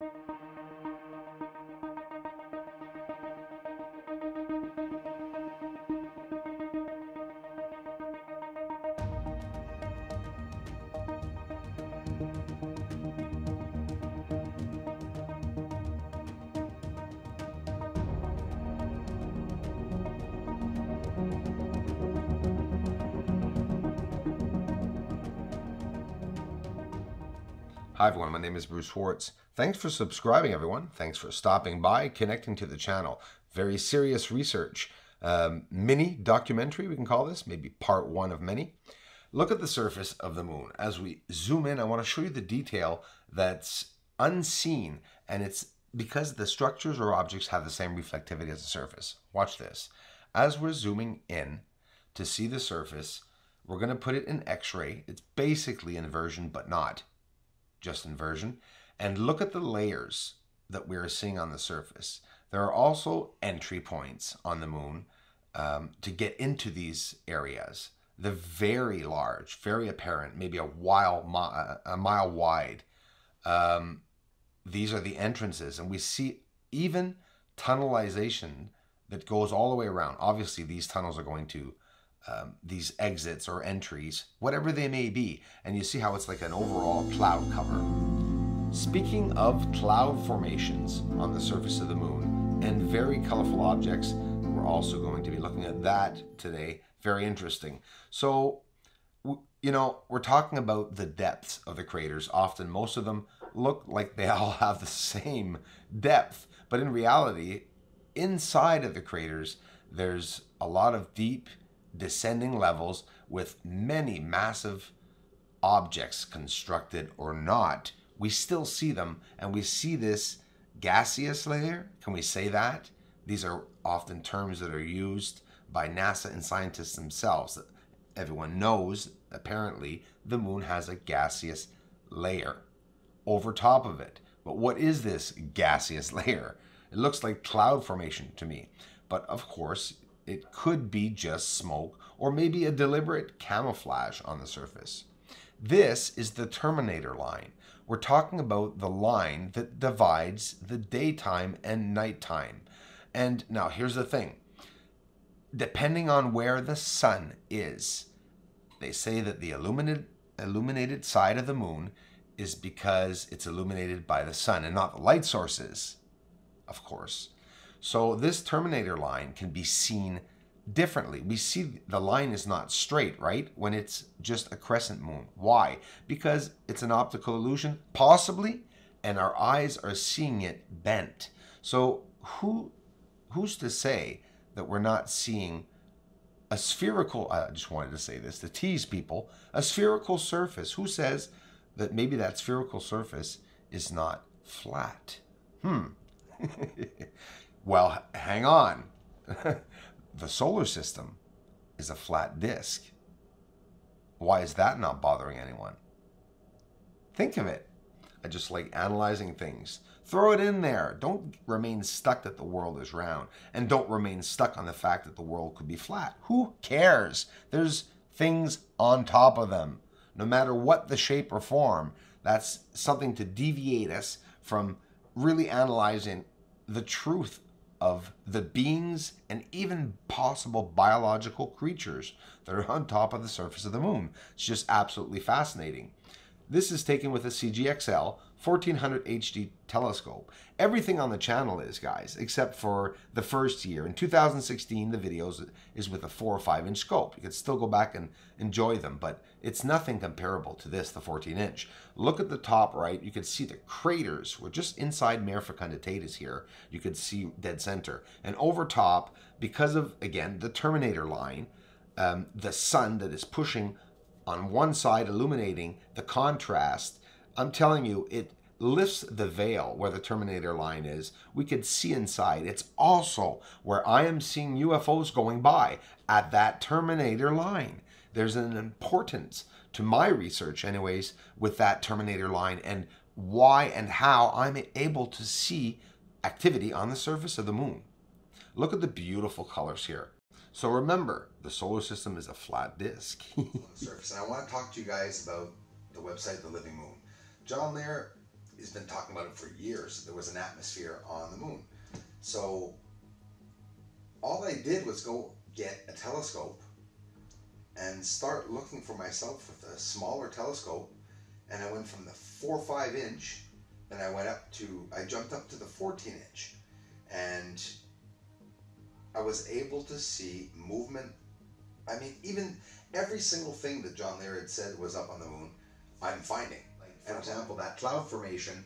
Hi everyone, my name is Bruce Schwartz. Thanks for subscribing everyone. Thanks for stopping by, connecting to the channel. Very serious research. Mini documentary, we can call this, maybe part one of many. Look at the surface of the moon. As we zoom in, I want to show you the detail that's unseen, and it's because the structures or objects have the same reflectivity as the surface. Watch this. As we're zooming in to see the surface, we're going to put it in X-ray. It's basically inversion, but not just inversion, and look at the layers that we're seeing on the surface. There are also entry points on the moon to get into these areas. They're very large, very apparent, maybe a mile wide. These are the entrances, and we see even tunnelization that goes all the way around. Obviously, these tunnels are going to these exits or entries, whatever they may be, and you see how it's like an overall cloud cover. Speaking of cloud formations on the surface of the moon and very colorful objects, we're also going to be looking at that today. Very interesting. So, you know, we're talking about the depths of the craters. Often, most of them look like they all have the same depth, but in reality, inside of the craters, there's a lot of deep descending levels with many massive objects, constructed or not. We still see them, and we see this gaseous layer. Can we say that? These are often terms that are used by NASA and scientists themselves. Everyone knows, apparently, the moon has a gaseous layer over top of it. But what is this gaseous layer? It looks like cloud formation to me. But of course, it could be just smoke or maybe a deliberate camouflage on the surface. This is the terminator line. We're talking about the line that divides the daytime and nighttime. And now here's the thing. Depending on where the sun is, they say that the illuminated side of the moon is because it's illuminated by the sun and not the light sources, of course. So this terminator line can be seen differently. We see the line is not straight, right? When it's just a crescent moon. Why? Because it's an optical illusion, possibly, and our eyes are seeing it bent. So who's to say that we're not seeing a spherical, I just wanted to say this to tease people, a spherical surface? Who says that maybe that spherical surface is not flat? Well, hang on. The solar system is a flat disk. Why is that not bothering anyone? Think of it. I just like analyzing things. Throw it in there. Don't remain stuck that the world is round. And don't remain stuck on the fact that the world could be flat. Who cares? There's things on top of them. No matter what the shape or form, that's something to deviate us from really analyzing the truth of the beings and even possible biological creatures that are on top of the surface of the moon. It's just absolutely fascinating. This is taken with a CGXL 1400 HD telescope. Everything on the channel is, guys, except for the first year. In 2016, the videos is with a 4 or 5 inch scope. You could still go back and enjoy them, but it's nothing comparable to this, the 14 inch. Look at the top right. You can see the craters. We're just inside Mare Fecunditatis here. You could see dead center. And over top, because of, again, the terminator line, the sun that is pushing on one side, illuminating the contrast, I'm telling you, it lifts the veil where the terminator line is. We could see inside. It's also where I am seeing UFOs going by, at that terminator line. There's an importance to my research anyways with that terminator line and why and how I'm able to see activity on the surface of the moon. Look at the beautiful colors here. So remember, the solar system is a flat disk. Surface. And I want to talk to you guys about the website, The Living Moon. John there has been talking about it for years. There was an atmosphere on the moon. So all I did was go get a telescope and start looking for myself with a smaller telescope. And I went from the 4 or 5 inch, then I jumped up to the 14 inch. And I was able to see movement. I mean, even every single thing that John Lear had said was up on the moon, I'm finding. Like, for example, that cloud formation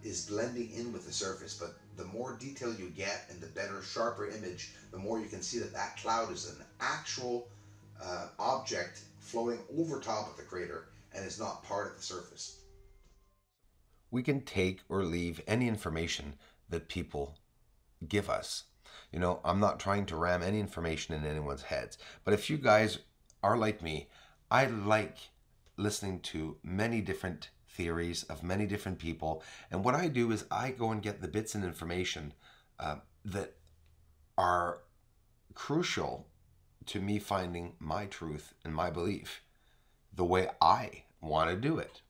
is blending in with the surface, but the more detail you get and the better, sharper image, the more you can see that that cloud is an actual object floating over top of the crater and is not part of the surface. We can take or leave any information that people give us. You know, I'm not trying to ram any information in anyone's heads, but if you guys are like me, I like listening to many different theories of many different people, and what I do is I go and get the bits and information that are crucial to me finding my truth and my belief the way I want to do it.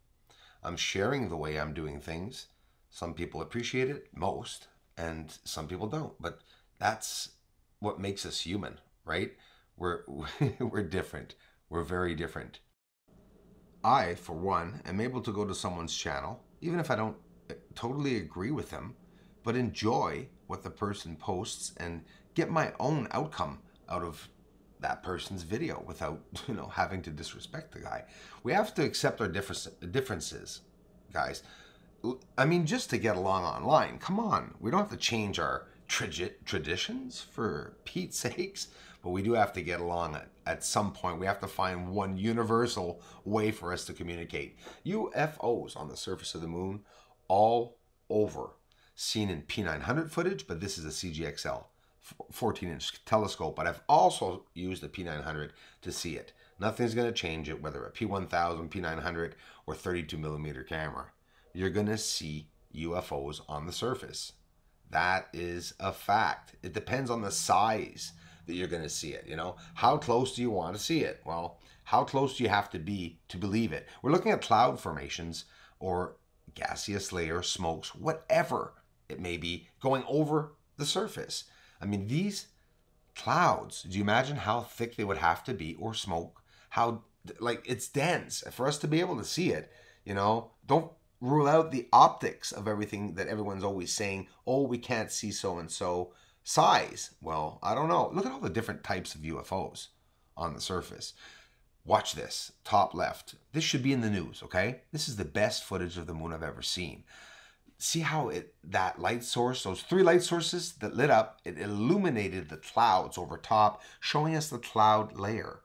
I'm sharing the way I'm doing things. Some people appreciate it, most, and some people don't, but that's what makes us human, right? We're different. We're very different. I, for one, am able to go to someone's channel, even if I don't totally agree with them, but enjoy what the person posts and get my own outcome out of that person's video without, having to disrespect the guy. We have to accept our differences, guys. I mean, just to get along online, come on. We don't have to change our traditions, for Pete's sakes, but we do have to get along at some point. We have to find one universal way for us to communicate. UFOs on the surface of the moon all over, seen in P900 footage, but this is a CGXL 14-inch telescope, but I've also used a P900 to see it. Nothing's going to change it, whether a P1000, P900, or 32mm camera. You're going to see UFOs on the surface. That is a fact. It depends on the size that you're going to see it. How close do you want to see it? Well, how close do you have to be to believe it? We're looking at cloud formations or gaseous layer, smokes, whatever it may be, going over the surface. I mean, these clouds, do you imagine how thick they would have to be, or smoke? How, it's dense. For us to be able to see it, don't rule out the optics of everything that everyone's always saying, oh, we can't see so-and-so. Size, well, I don't know. Look at all the different types of UFOs on the surface. Watch this, top left. This should be in the news, okay? This is the best footage of the moon I've ever seen. See how that light source, those 3 light sources that lit up, it illuminated the clouds over top, showing us the cloud layer.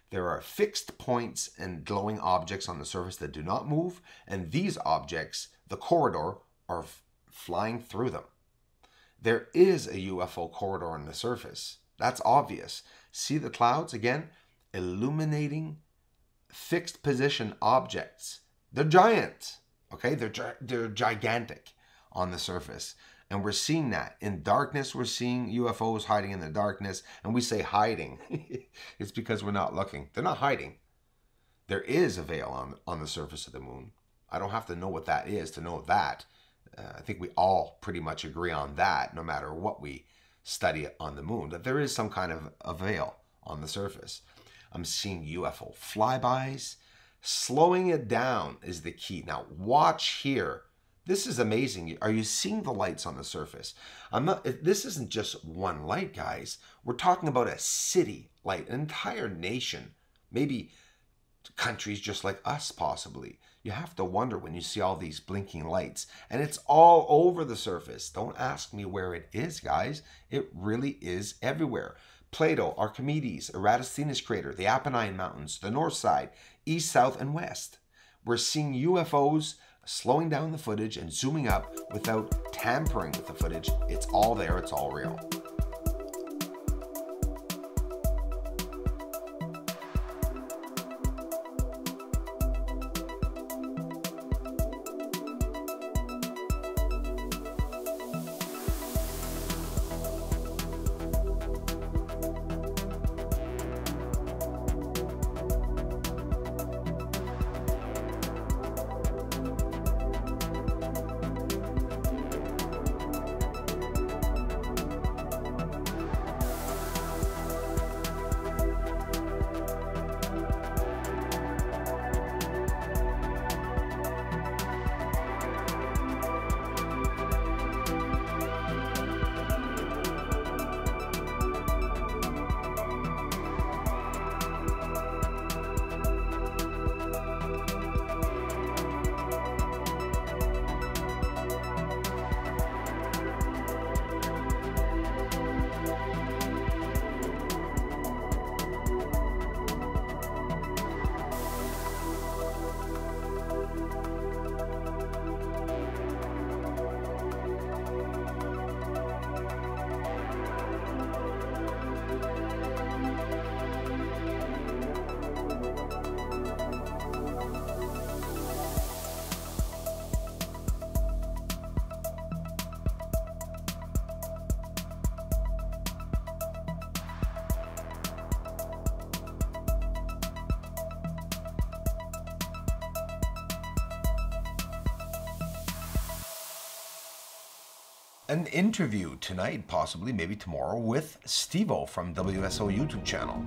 There are fixed points and glowing objects on the surface that do not move, and these objects, the corridor, are flying through them. There is a UFO corridor on the surface. That's obvious. See the clouds again? Illuminating fixed position objects. They're giant, okay? They're gigantic on the surface. And we're seeing that. In darkness, we're seeing UFOs hiding in the darkness. And we say hiding. It's because we're not looking. They're not hiding. There is a veil on the surface of the moon. I don't have to know what that is to know that. I think we all pretty much agree on that, no matter what we study on the moon, that there is some kind of a veil on the surface. I'm seeing UFO flybys. Slowing it down is the key. Now, watch here. This is amazing. Are you seeing the lights on the surface? This isn't just one light, guys. We're talking about a city light, an entire nation, maybe countries just like us, possibly. You have to wonder when you see all these blinking lights, and it's all over the surface. Don't ask me where it is, guys. It really is everywhere. Plato, Archimedes, Eratosthenes crater, the Apennine Mountains, the north side, east, south, and west. We're seeing UFOs slowing down the footage and zooming up without tampering with the footage. It's all there. It's all real. an interview tonight, possibly, maybe tomorrow, with Steve-O from WSO YouTube channel.